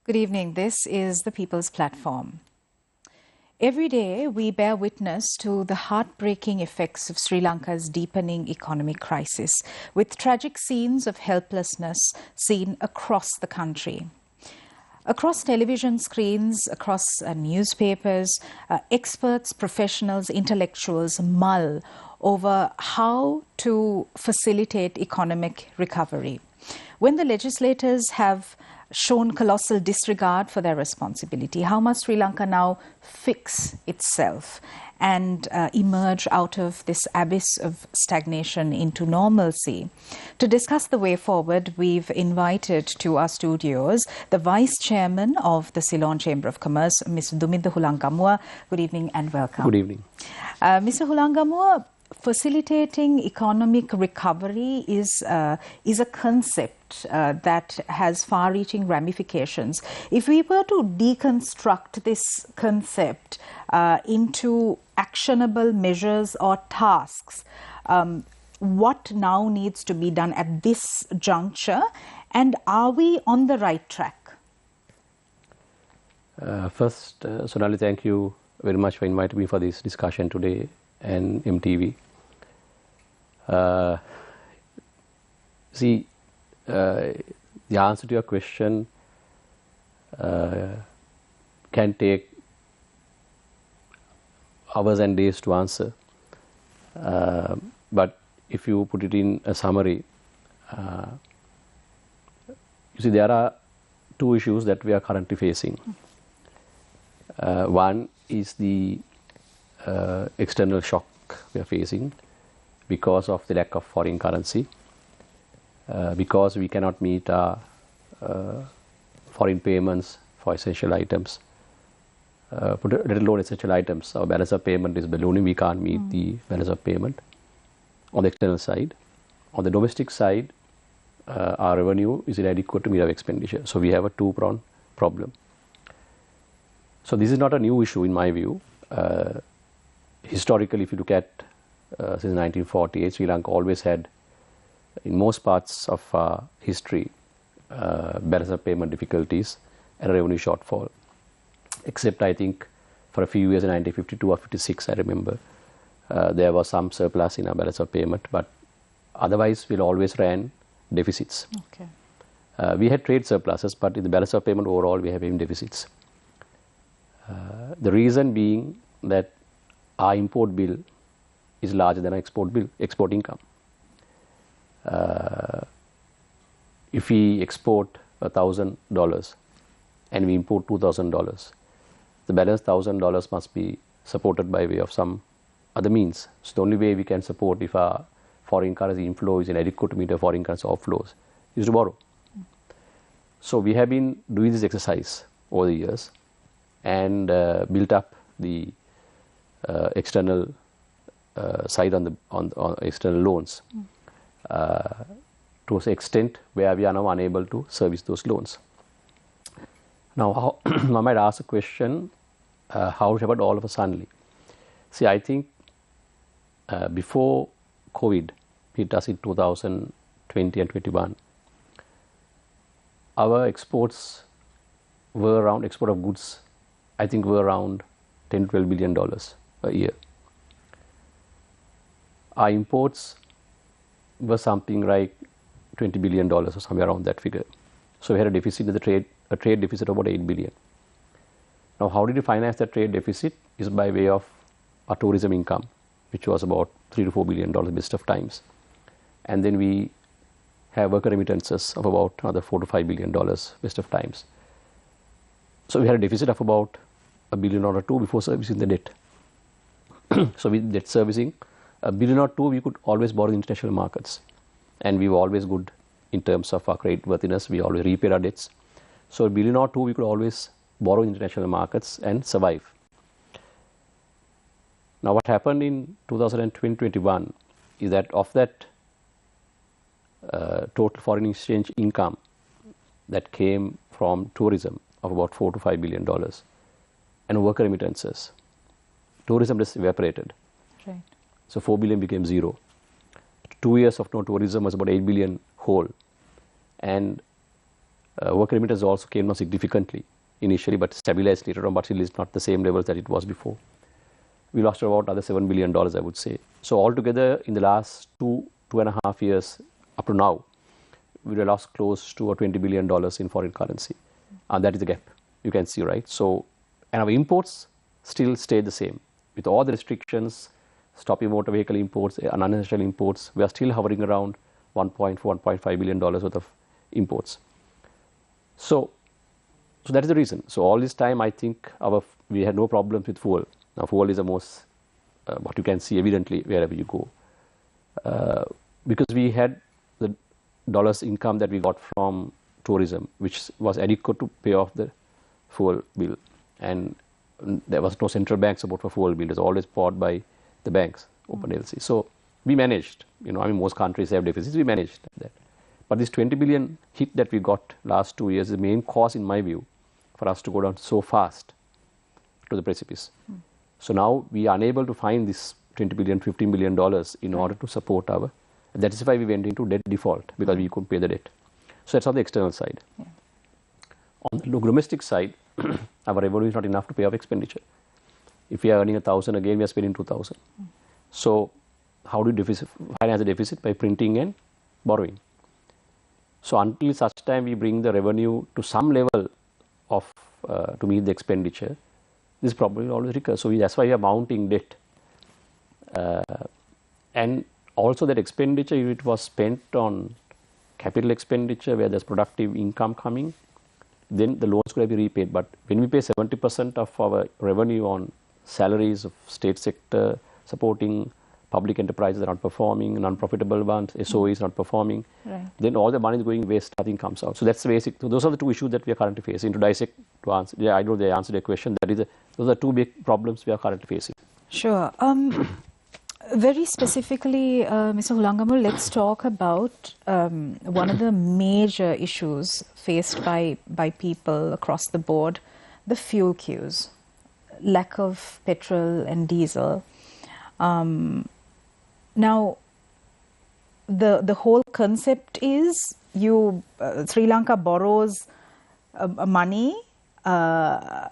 Good evening. This is the People's Platform. Every day, we bear witness to the heartbreaking effects of Sri Lanka's deepening economic crisis, with tragic scenes of helplessness seen across the country. Across television screens, across newspapers, experts, professionals, intellectuals mull over how to facilitate economic recovery. When the legislators have shown colossal disregard for their responsibility, how must Sri Lanka now fix itself and emerge out of this abyss of stagnation into normalcy? To discuss the way forward, we've invited to our studios the Vice Chairman of the Ceylon Chamber of Commerce, Ms. Duminda Hulangamua. Good evening and welcome. Good evening. Mr. Hulangamua, facilitating economic recovery is a concept that has far-reaching ramifications. If we were to deconstruct this concept into actionable measures or tasks, what now needs to be done at this juncture, and are we on the right track? First, Sonali, thank you very much for inviting me for this discussion today and MTV. The answer to your question can take hours and days to answer. But if you put it in a summary, you see there are two issues that we are currently facing. One is the external shock we are facing because of the lack of foreign currency, because we cannot meet our foreign payments for essential items. Put a little on essential items, our balance of payment is ballooning, we can't meet the balance of payment on the external side. On the domestic side, our revenue is inadequate to meet our expenditure. So we have a two-pronged problem. So this is not a new issue in my view. Historically, if you look at since 1948, Sri Lanka always had, in most parts of history, balance of payment difficulties and a revenue shortfall. Except I think for a few years in 1952 or 56, I remember, there was some surplus in our balance of payment, but otherwise we always ran deficits. Okay. We had trade surpluses, but in the balance of payment overall we have even deficits. The reason being that our import bill is larger than our export income. If we export $1,000 and we import $2,000, the balance $1,000 must be supported by way of some other means. So the only way we can support if our foreign currency inflow is inadequate to meet our foreign currency outflows is to borrow. So we have been doing this exercise over the years and built up the external side on external loans to an extent where we are now unable to service those loans. Now, I might ask a question, how about all of a sudden? See, I think before COVID hit us in 2020 and 21, our exports were around, export of goods, I think were around $10 to $12 billion a year. Our imports were something like $20 billion or somewhere around that figure. So we had a deficit in the trade, a trade deficit of about $8 billion. Now, how did we finance that trade deficit? Is by way of our tourism income, which was about $3 to $4 billion best of times. And then we have worker remittances of about another $4 to $5 billion best of times. So we had a deficit of about $1 billion or two before servicing the debt. So with debt servicing, $1 billion or two we could always borrow in international markets, and we were always good in terms of our creditworthiness. We always repaid our debts. So $1 billion or two we could always borrow in international markets and survive. Now what happened in 2020-21 is that of that total foreign exchange income that came from tourism of about $4 to $5 billion and worker remittances, tourism just evaporated. Right. So 4 billion became zero. 2 years of no tourism was about 8 billion whole. And Work remittance also came down significantly initially, but stabilized later on, but still is not the same levels that it was before. We lost about another $7 billion, I would say. So altogether, in the last 2.5 years up to now, we lost close to $20 billion in foreign currency. And that is the gap, you can see, right? So, and our imports still stay the same. With all the restrictions, stopping motor vehicle imports, unnecessary imports, we are still hovering around $1.5 billion worth of imports. So that is the reason. So all this time, I think we had no problems with fuel. Now, fuel is the most, what you can see evidently wherever you go. Because we had the dollars income that we got from tourism, which was adequate to pay off the fuel bill. And there was no central bank support for fuel bill. It was always bought by the banks, open LC. So we managed, most countries have deficits, we managed that. But this 20 billion hit that we got last 2 years is the main cause, in my view, for us to go down so fast to the precipice. So now we are unable to find this 20 billion, $15 billion in order to support our, that is why we went into debt default, because we couldn't pay the debt. So that's on the external side. Yeah. On the domestic side, our revenue is not enough to pay our expenditure. If we are earning 1,000 again, we are spending 2,000. So how do you finance the deficit? By printing and borrowing. So until such time we bring the revenue to some level of to meet the expenditure, this problem will always recur. So that's why we are mounting debt. And also that expenditure, it was spent on capital expenditure where there's productive income coming, then the loans could have been repaid. But when we pay 70% of our revenue on salaries of state sector, supporting public enterprises that are not performing, non-profitable ones, SOEs not performing, then all the money is going waste, nothing comes out. So that's the basic. So those are the two issues that we are currently facing. To dissect, to answer, I know they answered your question. Those are two big problems we are currently facing. Sure. Very specifically, Mr. Hulangamul, let's talk about one of the major issues faced by people across the board, the fuel queues, lack of petrol and diesel. Now, the whole concept is Sri Lanka borrows money and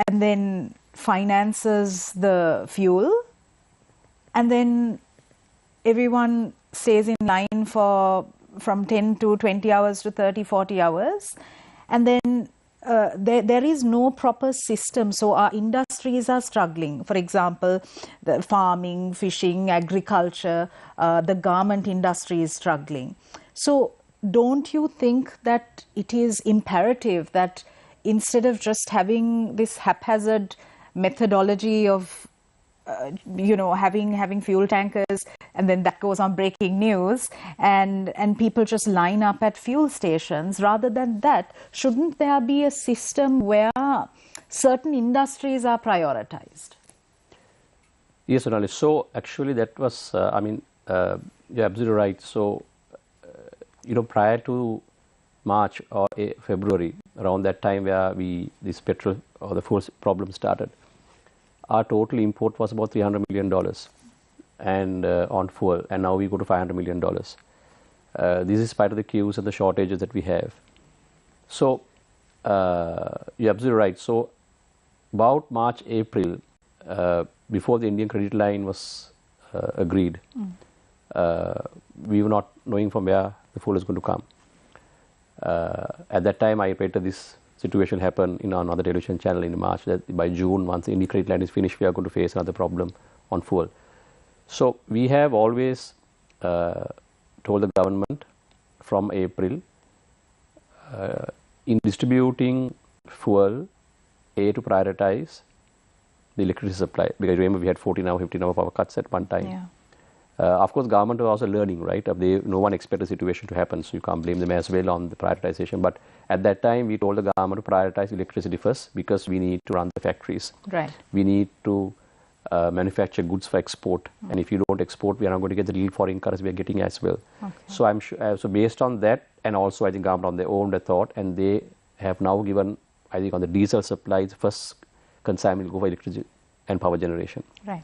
then finances the fuel, and then everyone stays in line from 10 to 20 hours to 30, 40 hours. And then there is no proper system. So our industries are struggling. For example, the farming, fishing, agriculture, the garment industry is struggling. So don't you think that it is imperative that instead of just having this haphazard methodology of having fuel tankers, and then that goes on breaking news, and people just line up at fuel stations. Rather than that, shouldn't there be a system where certain industries are prioritized? Yes, Sonali. So actually that was, you're absolutely right. So, prior to March or February, around that time where this petrol or the fuel problem started, our total import was about $300 million and on fuel, and now we go to $500 million. This is in spite of the queues and the shortages that we have. So you're absolutely right. So about March, April, before the Indian credit line was agreed, we were not knowing from where the fuel is going to come. At that time, I reported this situation happen in another television channel in March, that by June, once the Indian credit line is finished, we are going to face another problem on fuel. So we have always told the government from April, in distributing fuel, to prioritize the electricity supply, because remember we had 14 hour, 15 hour power cuts at one time. Yeah. Of course, government was also learning, right? No one expected the situation to happen, so you can't blame them as well on the prioritization. But at that time, we told the government to prioritize electricity first, because we need to run the factories. Right. We need to manufacture goods for export, and if you don't export, we are not going to get the real foreign currency we are getting as well. Okay. So I'm sure. So based on that, and also I think government on their own they thought, and they have now given, I think on the diesel supplies, first consignment will go for electricity and power generation. Right.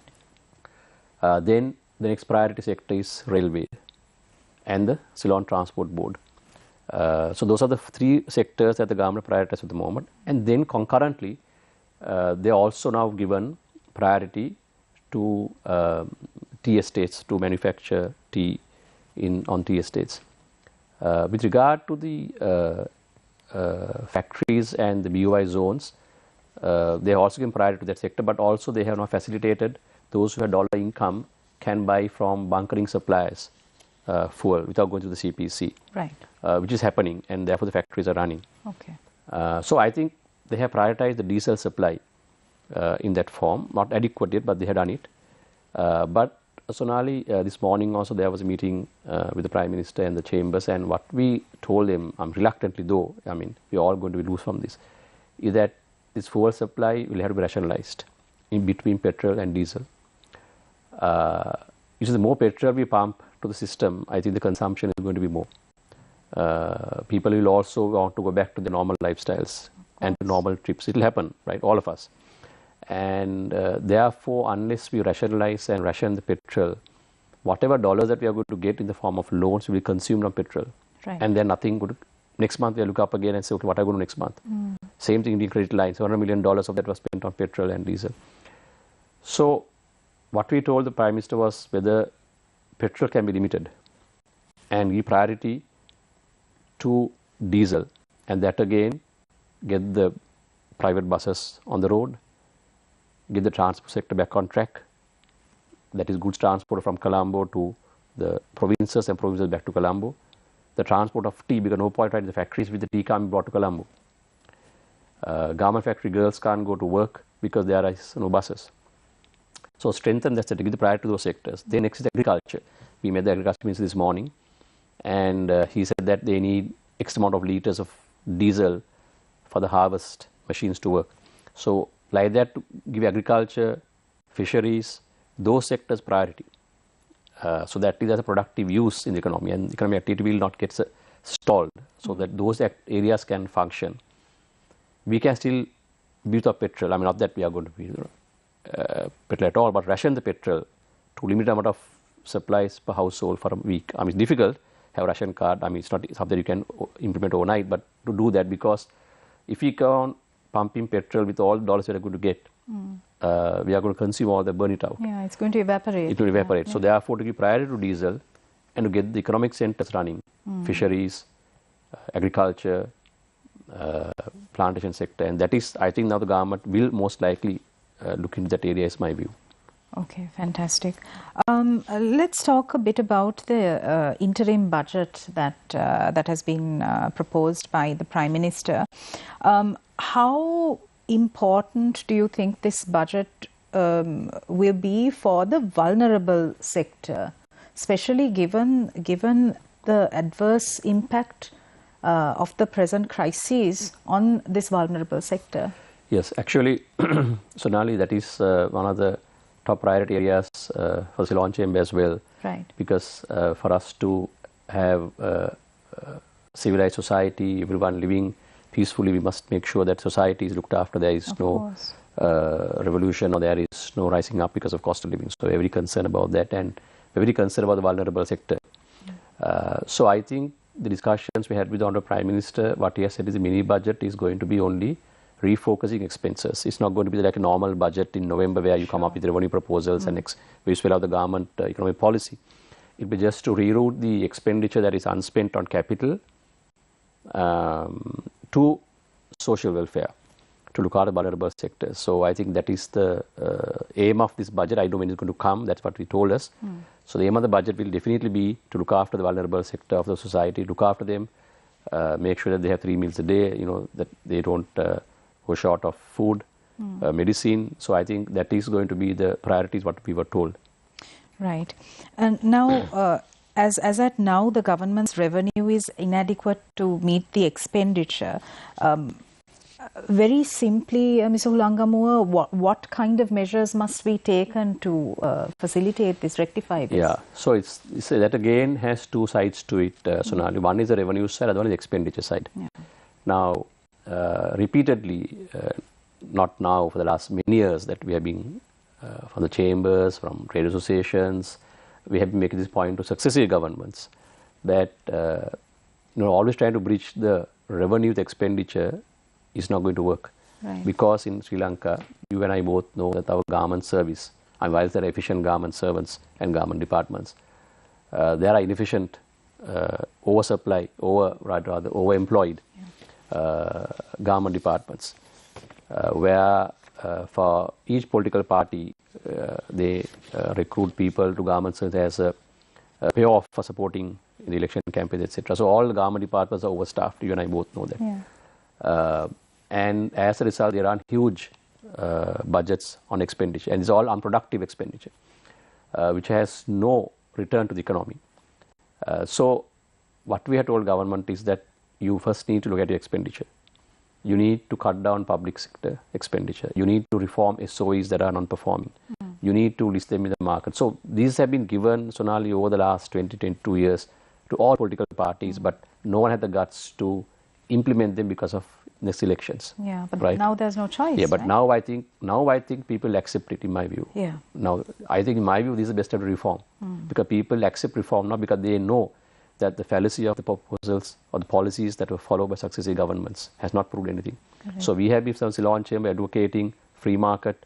Then the next priority sector is railway and the Ceylon Transport Board. So those are the three sectors that the government prioritizes at the moment. And then concurrently, they are also now given priority to tea estates, to manufacture tea on tea estates. With regard to the factories and the BOI zones, they have also given priority to that sector, but also they have now facilitated those who have dollar income can buy from bunkering suppliers fuel without going to the CPC, Right. which is happening, and therefore the factories are running. Okay. So I think they have prioritized the diesel supply in that form, not adequate yet, but they have done it. But Sonali, this morning also there was a meeting with the Prime Minister and the chambers, and what we told him, reluctantly though, we are all going to be loose from this, is that this fuel supply will have to be rationalized in between petrol and diesel. The more petrol we pump to the system, I think the consumption is going to be more. People will also want to go back to their normal lifestyles and to normal trips. It will happen, right? All of us. And therefore, unless we rationalize and ration the petrol, whatever dollars that we are going to get in the form of loans will be consumed on petrol. Right. And then nothing good. Next month, we look up again and say, okay, what are I going to do next month? Same thing in the credit line. $700 million of that was spent on petrol and diesel. So what we told the Prime Minister was whether petrol can be limited and give priority to diesel, and that again get the private buses on the road, get the transport sector back on track, that is goods transport from Colombo to the provinces and provinces back to Colombo, the transport of tea, because no point right in the factories with the tea can't be brought to Colombo. Garment factory girls can't go to work because there are no buses. So strengthen that sector, give the priority to those sectors. Then next is agriculture. We met the agriculture minister this morning, and he said that they need X amount of liters of diesel for the harvest machines to work. So like that, to give agriculture, fisheries, those sectors priority. So that is as a productive use in the economy, and economic activity will not get stalled, so that those areas can function. We can still build up petrol. Not that we are going to be petrol at all, but ration the petrol to limit amount of supplies per household for a week. It's difficult, have a ration card. It's not something you can implement overnight, but to do that, because if we go on pumping petrol with all the dollars we are going to get, we are going to consume all that, burn it out. Yeah, it's going to evaporate. It will evaporate. So therefore, to give priority to diesel and to get the economic centers running, fisheries, agriculture, plantation sector, and that is, I think now the government will most likely look into that area, is my view. Okay, fantastic. Let's talk a bit about the interim budget that has been proposed by the Prime Minister. How important do you think this budget will be for the vulnerable sector, especially given the adverse impact of the present crisis on this vulnerable sector? Yes, actually, Sonali, that is one of the top priority areas for Ceylon Chamber as well. Right. Because for us to have civilized society, everyone living peacefully, we must make sure that society is looked after. There is no revolution, or there is no rising up because of cost of living. So we're very concerned about that, and we're very concerned about the vulnerable sector. So I think the discussions we had with the Honourable Prime Minister, what he has said is the mini budget is going to be only refocusing expenses. It's not going to be like a normal budget in November where you come up with revenue proposals and where you spell out the government economic policy. It will be just to reroute the expenditure that is unspent on capital to social welfare, to look at the vulnerable sectors. So I think that is the aim of this budget. I don't know when it's going to come. That's what he told us. So the aim of the budget will definitely be to look after the vulnerable sector of the society, look after them, make sure that they have 3 meals a day, that they don't go short of food, medicine. So I think that is going to be the priorities what we were told. Right. And now, as at now, the government's revenue is inadequate to meet the expenditure. Very simply, Mr. Hulangamua, what kind of measures must be taken to facilitate this, rectify this? Yeah, so that again has two sides to it, Sonali. One is the revenue side, other one is the expenditure side. Yeah. Now, repeatedly, not now, for the last many years that we have been, from the chambers, from trade associations, we have been making this point to successive governments that always trying to bridge the revenue with expenditure is not going to work. Right. Because in Sri Lanka, you and I both know that our government service, and while there are efficient government servants and government departments, there are inefficient, overemployed government departments, where for each political party, they recruit people to government service as a payoff for supporting the election campaigns, etc. So all the government departments are overstaffed. You and I both know that. Yeah. And as a result, there are huge budgets on expenditure, and it's all unproductive expenditure, which has no return to the economy. So what we have told government is that you first need to look at your expenditure. You need to cut down public sector expenditure. You need to reform SOEs that are non-performing. You need to list them in the market. So these have been given, Sonali, over the last 22 years to all political parties, but no one had the guts to implement them because of next elections. Yeah, but right? now there's no choice. Yeah, but right? now I think people accept it, in my view. Yeah. Now, I think in my view, this is the best time to reform, because people accept reform now because they know that the fallacy of the proposals or the policies that were followed by successive governments has not proved anything. So we have been some Ceylon Chamber advocating free market,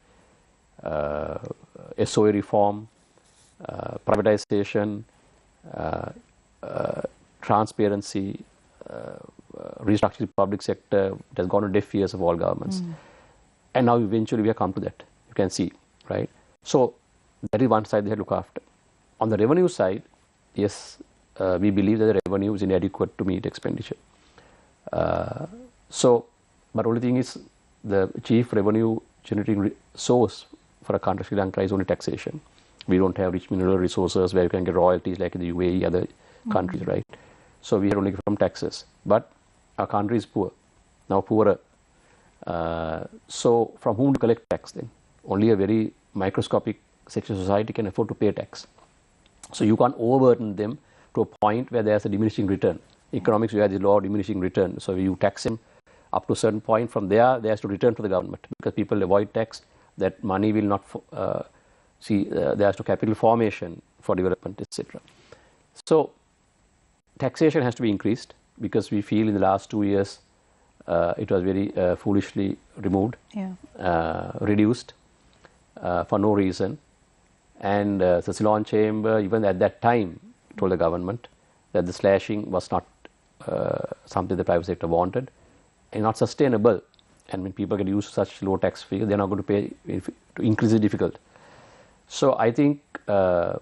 SOE reform, privatization, transparency, restructuring the public sector. It has gone to deaf ears of all governments. And now eventually we have come to that. You can see, right? So that is one side they have to look after. On the revenue side, yes, we believe that the revenue is inadequate to meet expenditure. But only thing is, the chief revenue generating source for a country, Sri Lanka, is only taxation. We don't have rich mineral resources where you can get royalties like in the UAE, other countries, right? So we are only from taxes. But our country is poor, now poorer. So from whom to collect tax then? Only a very microscopic section of society can afford to pay tax. So you can't overburden them to a point where there's a diminishing return. Economics, you have the law of diminishing return. So you tax them up to a certain point. From there has to return to the government, because people avoid tax. That money will not there has to capital formation for development, etc. So taxation has to be increased, because we feel in the last 2 years it was very foolishly removed, reduced for no reason. And the Ceylon Chamber, even at that time, told the government that the slashing was not something the private sector wanted and not sustainable. And when people get used to such low tax figures, they're not going to pay, to increase is difficult. So I think the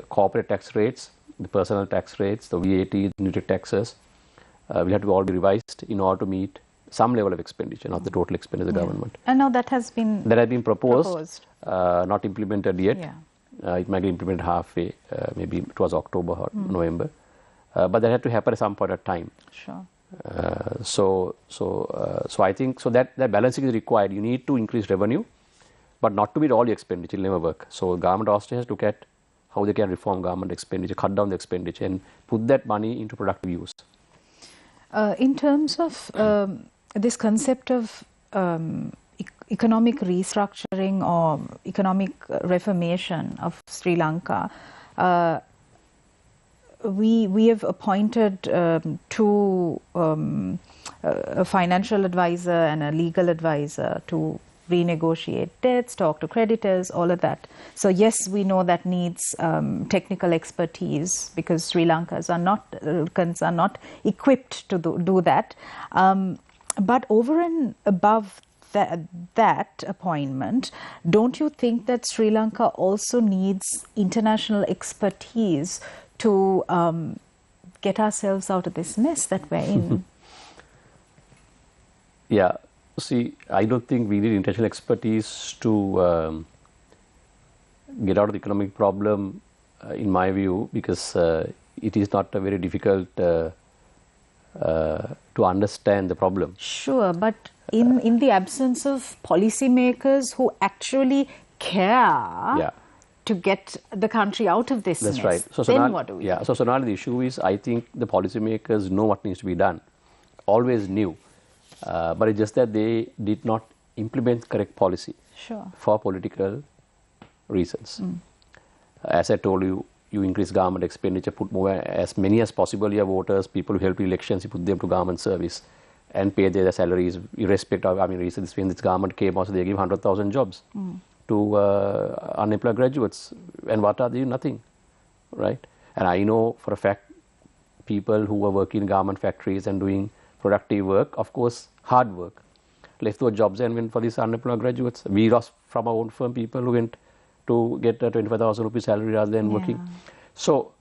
corporate tax rates, the personal tax rates, the VAT, the indirect taxes will have to all be revised in order to meet some level of expenditure, not the total expenditure of the government. And now that has been proposed. Not implemented yet. It might be implemented halfway, maybe towards October or November. But that had to happen at some point of time. Sure. So I think that balancing is required. You need to increase revenue, but not to meet all the expenditure. It will never work. So government also has to look at how they can reform government expenditure, cut down the expenditure, and put that money into productive use. In terms of this concept of economic restructuring or economic reformation of Sri Lanka, we have appointed two a financial advisor and a legal advisor to renegotiate debts, talk to creditors, all of that. So yes, we know that needs technical expertise, because Sri Lankans are not equipped to do that. But over and above that appointment, don't you think that Sri Lanka also needs international expertise to get ourselves out of this mess that we're in? Yeah. See, I don't think we need international expertise to get out of the economic problem, in my view, because it is not a very difficult to understand the problem. Sure, but in the absence of policymakers who actually care to get the country out of this mess, right. So then what do we do? So Sonali, the issue is, I think the policymakers know what needs to be done, always knew. But it's just that they did not implement correct policy for political reasons. As I told you, you increase government expenditure, put more, as many as possible your voters, people who help elections, you put them to government service and pay their salaries irrespective of, I mean, recently when this government came also, they give 100,000 jobs to unemployed graduates. And what are they? Nothing, right? And I know for a fact, people who are working in government factories and doing productive work, of course, hard work, left those jobs and went for these unemployed graduates. We lost from our own firm people who went to get a 25,000 rupee salary rather than working. So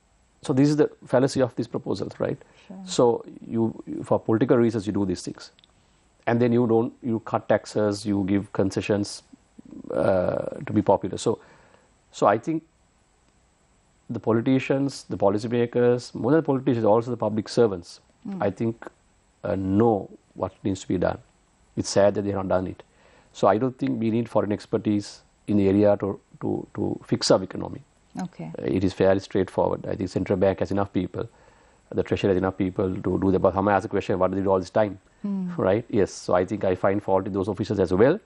this is the fallacy of these proposals, right? Sure. So you, for political reasons, you do these things, and then you cut taxes, you give concessions to be popular. So I think the politicians, the policymakers, more than the politicians, also the public servants, I think know what needs to be done. It's sad that they have not done it. So I don't think we need foreign expertise in the area to fix our economy. Okay. It is fairly straightforward. I think central bank has enough people, the treasury has enough people to do that. But someone ask the question, what did they do all this time? Right? Yes. So I think I find fault in those officers as well,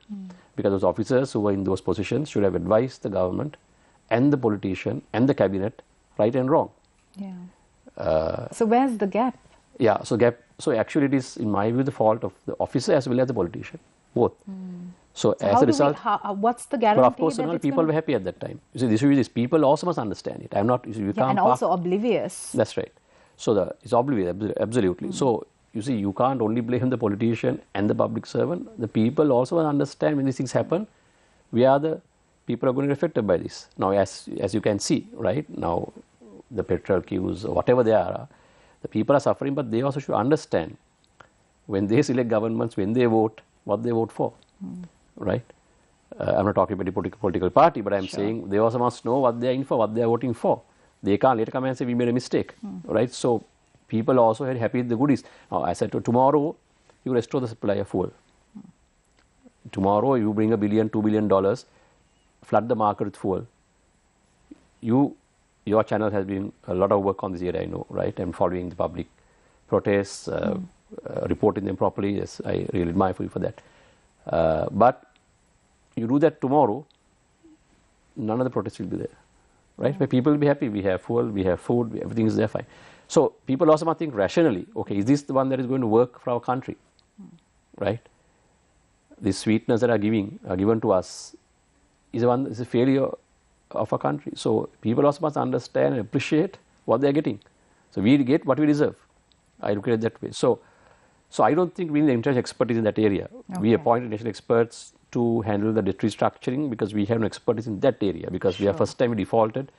because those officers who were in those positions should have advised the government and the politician and the cabinet right and wrong. Yeah. So where's the gap? Yeah. So actually it is, in my view, the fault of the officer as well as the politician, both. So as a result, what's the guarantee? But of course, people were happy at that time. You see, the issue is people also must understand it. I'm not. You can't. And also oblivious. That's right. So it's oblivious, absolutely. So you see, you can't only blame the politician and the public servant. The people also understand when these things happen, we are the people are going to be affected by this. Now, as you can see, right now, the petrol queues, whatever they are, the people are suffering, but they also should understand when they select governments, when they vote, what they vote for. Right? I'm not talking about the political party, but I'm saying they also must know what they are in for, what they are voting for. They can't later come and say we made a mistake, right? So people also are happy with the goodies. Now, I said tomorrow you restore the supply of fuel. Tomorrow you bring $1 billion, $2 billion, flood the market with fuel. Your channel has been a lot of work on this area, I know, right? I'm following the public protests, reporting them properly. Yes, I really admire you for that. But you do that tomorrow, none of the protests will be there, right? Where people will be happy. We have fuel, we have food, everything is there, fine. So people also must think rationally. Okay, is this the one that is going to work for our country, right? These sweeteners that are given to us is a failure of our country. So people also must understand and appreciate what they are getting. So we get what we deserve. I look at it that way. So I don't think we need international expertise in that area. Okay. We appoint national experts to handle the debt restructuring because we have no expertise in that area, because we are first time we defaulted.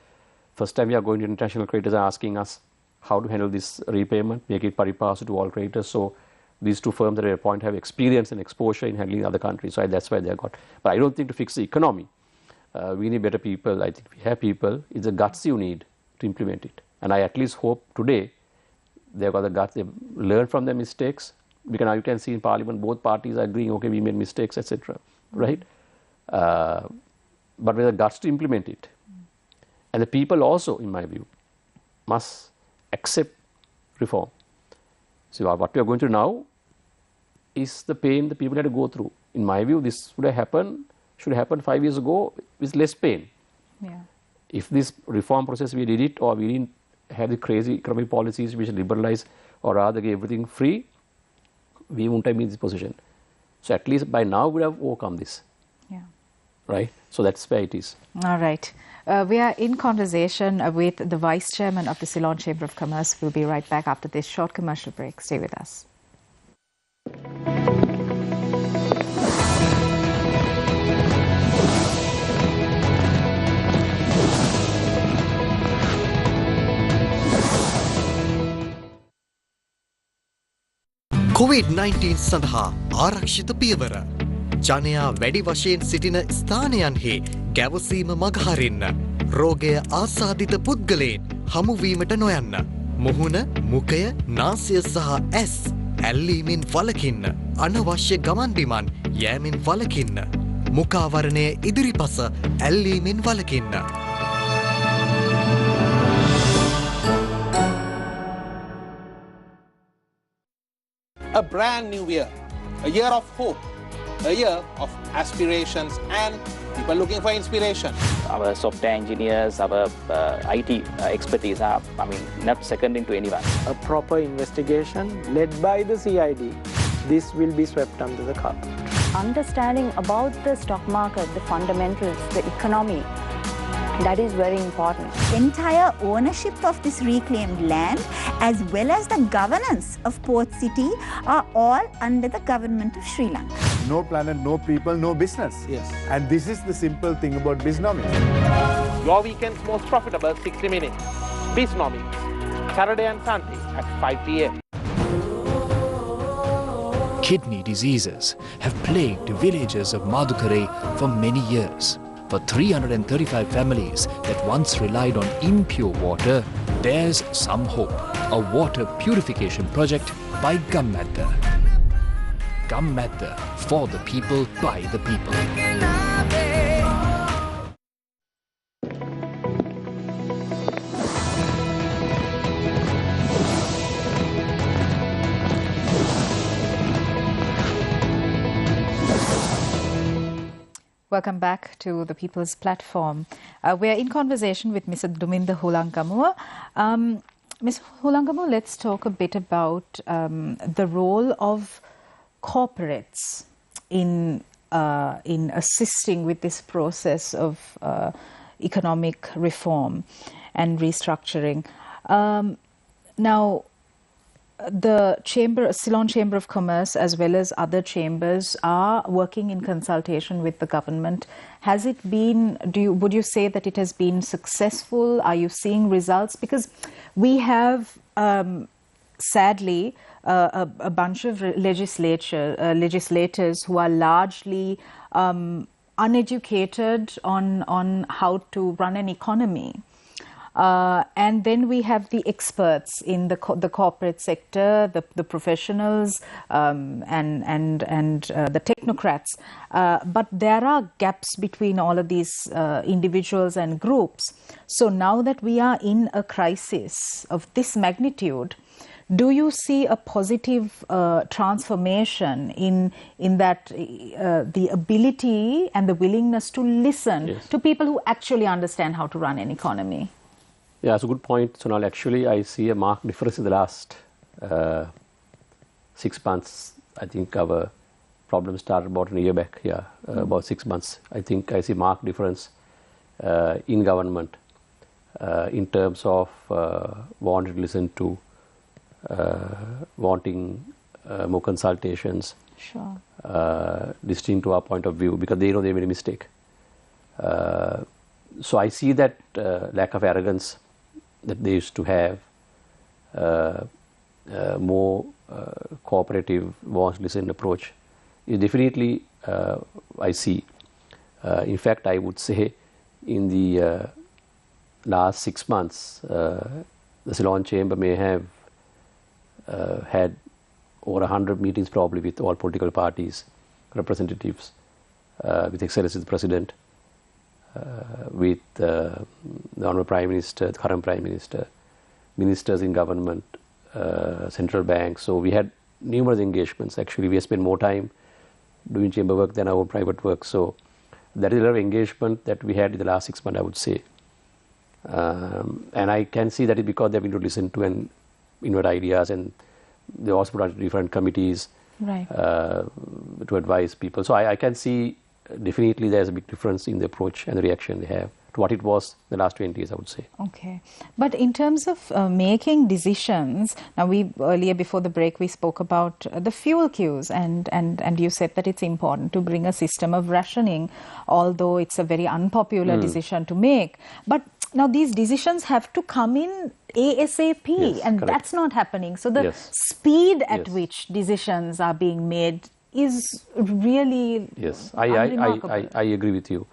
First time we are going to international creditors and asking us how to handle this repayment, make it pari passu to all creditors. So these two firms that I appoint have experience and exposure in handling other countries. So that's why they are got. But I don't think to fix the economy, we need better people. I think we have people. It's the guts you need to implement it. And I at least hope today they've got the guts. They've learned from their mistakes. Because now you can see in Parliament both parties are agreeing, okay, we made mistakes, etc. Right? But with the guts to implement it. And the people also, in my view, must accept reform. So what we are going to now is the pain the people had to go through. In my view, this should have happened 5 years ago with less pain. Yeah. If this reform process we did it, or we didn't have the crazy economic policies which liberalize or rather give everything free, we won't have been in this position. So at least by now we would have overcome this. Yeah. Right? So that's where it is. All right. We are in conversation with the Vice Chairman of the Ceylon Chamber of Commerce. We'll be right back after this short commercial break. Stay with us. COVID-19 සඳහා ආරක්ෂිත පියවර. ජනයා වැඩි වශයෙන් සිටින ස්ථානයන්හි ගැවසීම මගහරින්න. රෝගය ආසාදිත පුද්ගලයන් හමුවීමට නොයන්න. මුහුණ, මුඛය, නාසය සහ ඇස් ඇල්ලීමෙන් වළකින්න. අනවශ්‍ය ගමන් බිමන් යෑමෙන් වළකින්න. මුඛාවරණය ඉදිරිපස ඇල්ලීමෙන් වළකින්න. A brand new year, a year of hope, a year of aspirations and people looking for inspiration. Our software engineers, our IT expertise are, not second to anyone. A proper investigation led by the CID, this will be swept under the carpet. Understanding about the stock market, the fundamentals, the economy, that is very important. Entire ownership of this reclaimed land as well as the governance of Port City are all under the government of Sri Lanka. No planet, no people, no business. Yes. And this is the simple thing about Biznomics. Your weekend's most profitable 60 minutes. Mismanagement, Saturday and Sunday at 5 p.m. Kidney diseases have plagued the villages of Madukare for many years. For 335 families that once relied on impure water, there's some hope. A water purification project by Gammadda. Gammadda, for the people, by the people. Welcome back to the People's Platform. We are in conversation with Mr. Duminda Hulangamua. Ms. Hulangamua, let's talk a bit about the role of corporates in assisting with this process of economic reform and restructuring. Now, the Ceylon Chamber of Commerce as well as other chambers are working in consultation with the government. Has it been, would you say that it has been successful? Are you seeing results? Because we have, sadly, a bunch of legislators who are largely uneducated on how to run an economy. And then we have the experts in the corporate sector, the professionals, and the technocrats. But there are gaps between all of these individuals and groups. So now that we are in a crisis of this magnitude, do you see a positive transformation in that the ability and the willingness to listen to people who actually understand how to run an economy? Yeah, that's a good point, Sonal. Actually, I see a marked difference in the last 6 months. I think our problem started about a year back, about 6 months. I think I see marked difference in government in terms of wanting to listen to, wanting more consultations, listening to our point of view, because they know they made a mistake. So I see that lack of arrogance that they used to have, more cooperative, wants to listen approach is definitely I see. In fact, I would say in the last 6 months, the Ceylon Chamber may have had over 100 meetings probably with all political parties, representatives, with Excellency the President, with the Honourable Prime Minister, the current Prime Minister, ministers in government, central banks. So we had numerous engagements. Actually, we have spent more time doing chamber work than our own private work. So that is a lot of engagement that we had in the last 6 months, I would say. And I can see that is because they've been to listen to and invert ideas, and they also put on different committees to advise people. So I can see definitely there's a big difference in the approach and the reaction they have to what it was the last 20 years, I would say. Okay. But in terms of making decisions, now earlier before the break we spoke about the fuel queues, and you said that it's important to bring a system of rationing, although it's a very unpopular decision to make. But now these decisions have to come in ASAP, and that's not happening. So the speed at which decisions are being made is really I agree with you.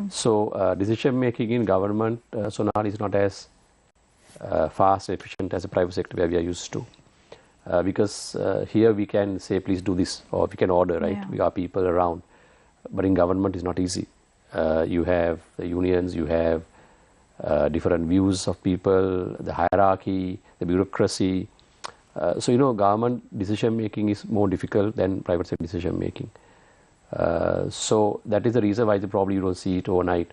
So decision making in government, Sonal, is not as fast, efficient as a private sector where we are used to. Because here we can say, please do this, or we can order, right? We are people around. But in government, it's not easy. You have the unions, you have different views of people, the hierarchy, the bureaucracy. So, government decision making is more difficult than private sector decision making. So that is the reason why probably you don't see it overnight.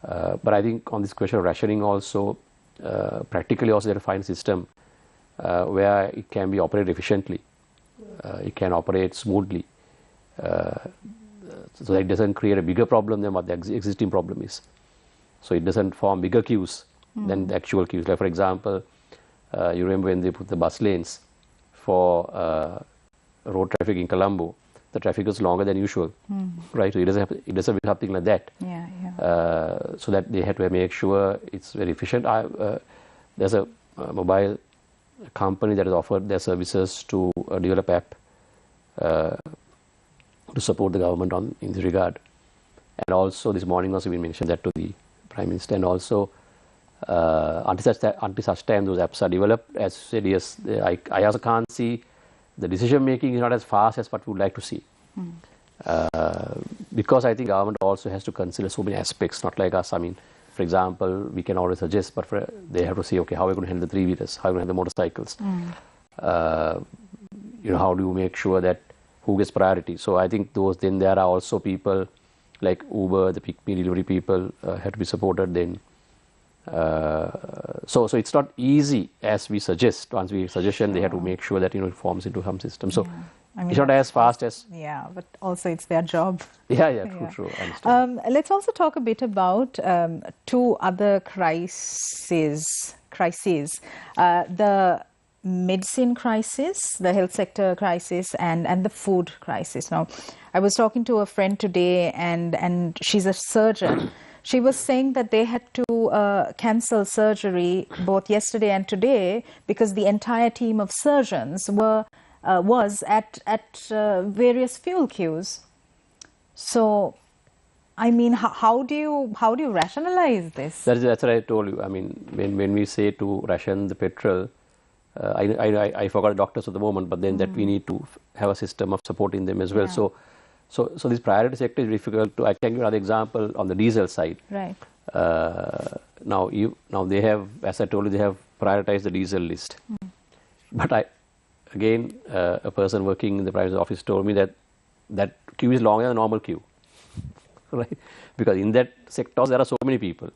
But I think on this question of rationing also, practically also there is a fine system where it can be operated efficiently. It can operate smoothly. So that it doesn't create a bigger problem than what the existing problem is. So it doesn't form bigger queues than the actual queues. Like for example, you remember when they put the bus lanes for road traffic in Colombo, the traffic was longer than usual, right? So it doesn't be something like that. So that they had to make sure it's very efficient. There's a mobile company that has offered their services to develop app to support the government in this regard. And also this morning also we mentioned that to the Prime Minister. And also until such time those apps are developed, as said, yes, I also can't see the decision making is not as fast as what we would like to see. Because I think government also has to consider so many aspects, not like us. I mean, for example, we can always suggest, but they have to say, okay, how are we going to handle the three-wheelers? How are we going to handle the motorcycles? How do you make sure that who gets priority? So I think then there are also people like Uber, the pick me delivery people have to be supported then. So it's not easy as we suggest. Once we suggestion, they have to make sure that it forms into some system. So it's not as fast as. Yeah, but also it's their job. True. I understand. Let's also talk a bit about two other crises. The medicine crisis, the health sector crisis, and the food crisis. Now, I was talking to a friend today, and she's a surgeon. She was saying that they had to cancel surgery both yesterday and today because the entire team of surgeons was at various fuel queues. So, I mean, how do you rationalize this? That's what I told you. I mean, when we say to ration the petrol, I forgot the doctors at the moment, but then that we need to have a system of supporting them as well. So this priority sector is difficult to. I can give you another example on the diesel side. Right. Now they have, as I told you, they have prioritized the diesel list. But a person working in the private office told me that queue is longer than the normal queue, right? Because in that sector there are so many people.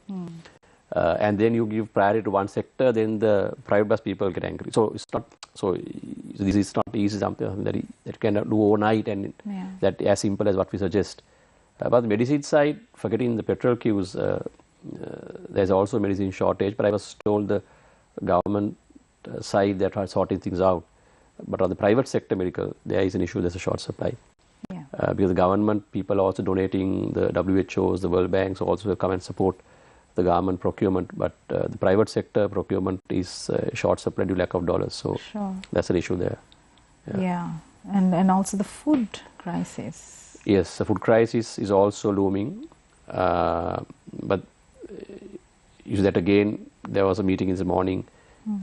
And then you give priority to one sector, then the private bus people get angry. So it's not. So this is not easy, something that you cannot do overnight, and that as simple as what we suggest. But the medicine side, forgetting the petrol queues, there's also medicine shortage. But I was told the government side that are sorting things out. But on the private sector medical, there is an issue. There's a short supply. Because the government people are also donating, the WHOs, the World Banks also come and support the government procurement, but the private sector procurement is short supply due to lack of dollars. So that's an issue there. And also the food crisis. Yes, the food crisis is also looming. But that again, there was a meeting in the morning,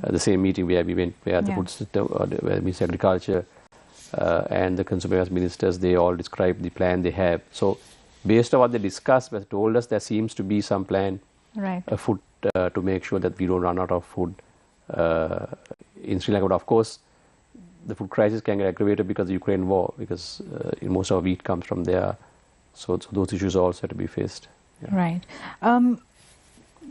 the same meeting where we went, where the food system, where Minister of Agriculture and the Consumer Affairs Ministers, they all described the plan they have. So based on what they discussed, they told us there seems to be some plan food to make sure that we don't run out of food in Sri Lanka. But of course, the food crisis can get aggravated because of the Ukraine war, because most of our wheat comes from there. So those issues also have to be faced. Right.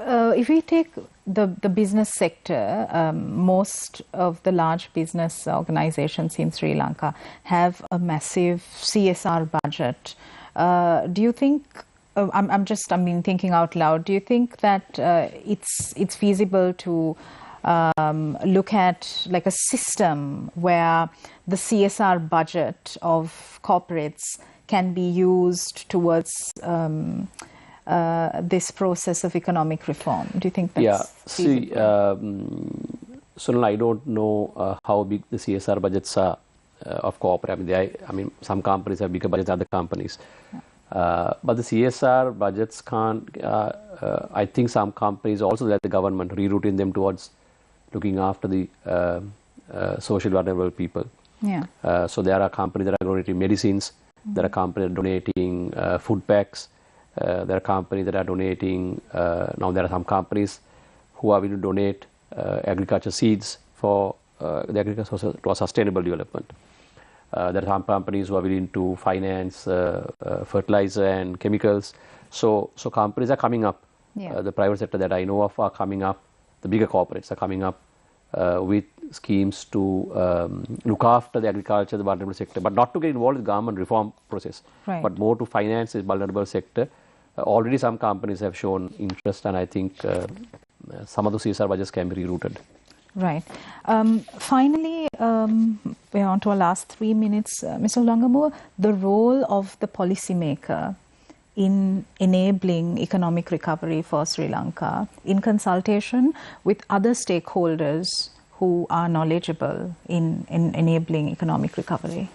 If we take the business sector, most of the large business organizations in Sri Lanka have a massive CSR budget. Do you think, I'm thinking out loud, do you think that it's feasible to look at like a system where the CSR budget of corporates can be used towards this process of economic reform? Do you think that's feasible? So I don't know how big the CSR budgets are of corporate. I mean, some companies have bigger budgets than other companies. But the CSR budgets can't, I think some companies also let the government rerouting them towards looking after the social vulnerable people. So there are companies that are donating medicines, there are companies that are donating food packs, there are companies that are donating, now there are some companies who are willing to donate agriculture seeds for the agriculture for sustainable development. There are some companies who are willing to finance fertilizer and chemicals. So companies are coming up. Yeah. The private sector that I know of are coming up. The bigger corporates are coming up with schemes to look after the agriculture, the vulnerable sector, but not to get involved in the government reform process, Right. but more to finance this vulnerable sector. Already some companies have shown interest, and I think some of the CSR budgets can be rerouted. Right. Finally, we're on to our last 3 minutes. Mr. Hulangamur, the role of the policymaker in enabling economic recovery for Sri Lanka in consultation with other stakeholders who are knowledgeable in enabling economic recovery.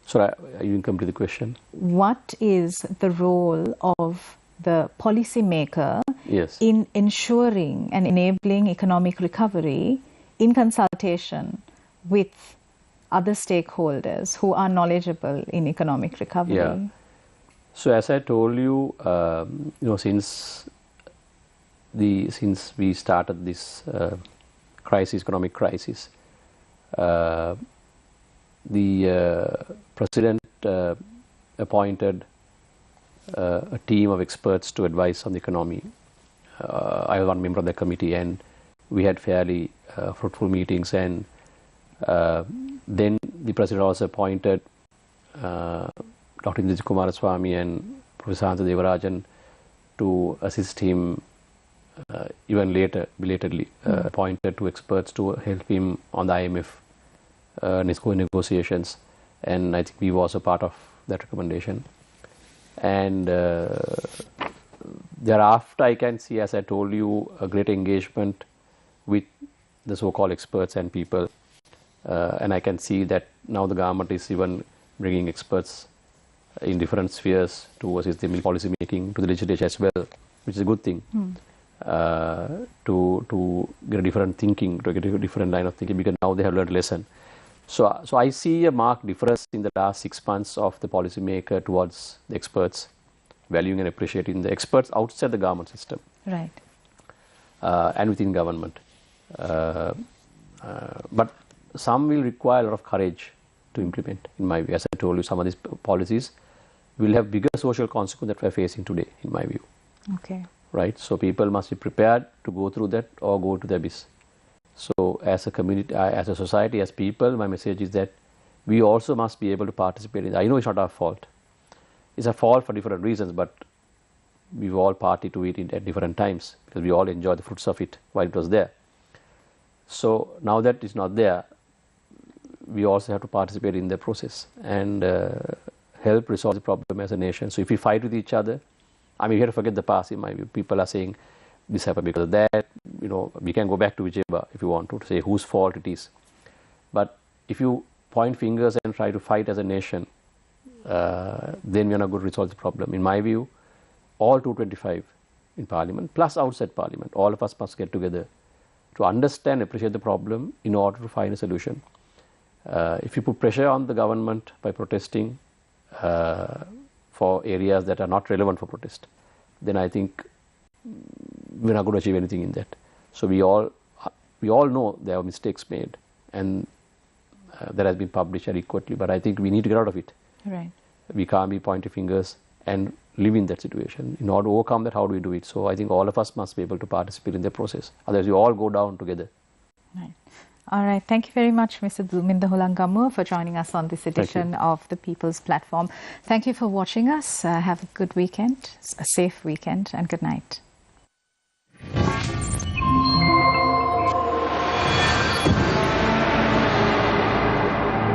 Sorry, you didn't complete the question. What is the role of the policymaker Yes. in ensuring and enabling economic recovery in consultation with other stakeholders who are knowledgeable in economic recovery? Yeah. So as I told you, since we started this economic crisis, the president appointed a team of experts to advise on the economy. I was one member of the committee, and we had fairly fruitful meetings. And then the president also appointed Dr. Indra Kumaraswamy and Professor Anta Devarajan to assist him even later, belatedly, appointed two experts to help him on the IMF negotiations. And I think we were also part of that recommendation. And thereafter, I can see, as I told you, a great engagement with the so-called experts and people. And I can see that now the government is even bringing experts in different spheres to assist the policy making, to the legislature as well, which is a good thing. To get a different thinking, to get a different line of thinking, because now they have learned a lesson. So I see a marked difference in the last 6 months of the policymaker towards the experts, valuing and appreciating the experts outside the government system. Right. And within government. But some will require a lot of courage to implement, in my view. As I told you, some of these policies will have bigger social consequences that we are facing today, in my view. Okay. Right? So people must be prepared to go through that or go to the abyss. So as a community, as a society, as people, my message is that we also must be able to participate in it. I know it's not our fault. It's a fault for different reasons, but we've all partied to it at different times because we all enjoy the fruits of it while it was there. So now that it's not there, we also have to participate in the process and help resolve the problem as a nation. So if we fight with each other, I mean, we have to forget the past, in my view. People are saying this happened because of that. You know, we can go back to Vijayaba if you want to say whose fault it is. But if you point fingers and try to fight as a nation, then we are not going to resolve the problem. In my view, all 225 in Parliament, plus outside Parliament, all of us must get together to understand and appreciate the problem in order to find a solution. If you put pressure on the government by protesting for areas that are not relevant for protest, then I think we're not going to achieve anything in that. So we all know there are mistakes made, and that has been published adequately, but I think we need to get out of it. Right. We can't be pointing fingers and live in that situation. In order to overcome that, how do we do it? So I think all of us must be able to participate in the process. Otherwise, we all go down together. Right. All right. Thank you very much, Mr. Dhuminda Hulangamur, for joining us on this edition of the People's Platform. Thank you for watching us. Have a good weekend, a safe weekend, and good night.